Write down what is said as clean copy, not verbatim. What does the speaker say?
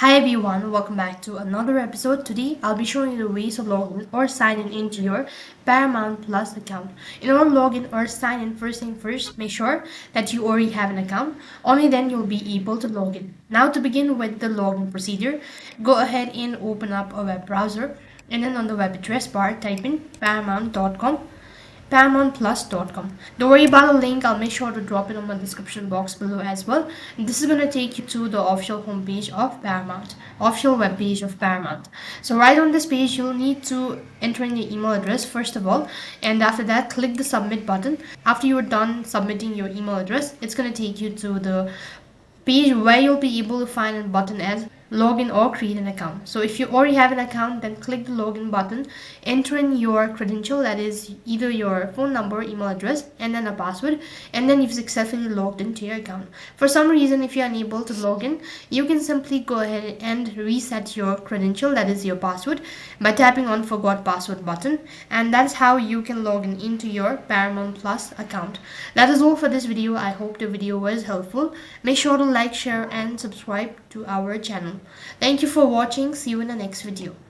Hi everyone, welcome back to another episode. Today I'll be showing you the ways of login or sign in into your Paramount Plus account. In order to log in or sign in, first thing first, make sure that you already have an account. Only then you'll be able to log in. Now to begin with the login procedure, go ahead and open up a web browser and then on the web address bar type in paramount.com paramountplus.com. Don't worry about the link, I'll make sure to drop it on my description box below as well. And this is going to take you to the official homepage of Paramount, official webpage of Paramount. So right on this page, you'll need to enter in your email address first of all, and after that, click the submit button. After you are done submitting your email address, it's going to take you to the page where you'll be able to find a button as login or create an account. So if you already have an account, then click the login button, enter in your credential, that is either your phone number, email address, and then a password, and then you've successfully logged into your account. For some reason, if you're unable to log in, you can simply go ahead and reset your credential, that is your password, by tapping on forgot password button, and that's how you can log in into your Paramount Plus account. That is all for this video. I hope the video was helpful. Make sure to like, share, and subscribe to our channel. Thank you for watching. See you in the next video.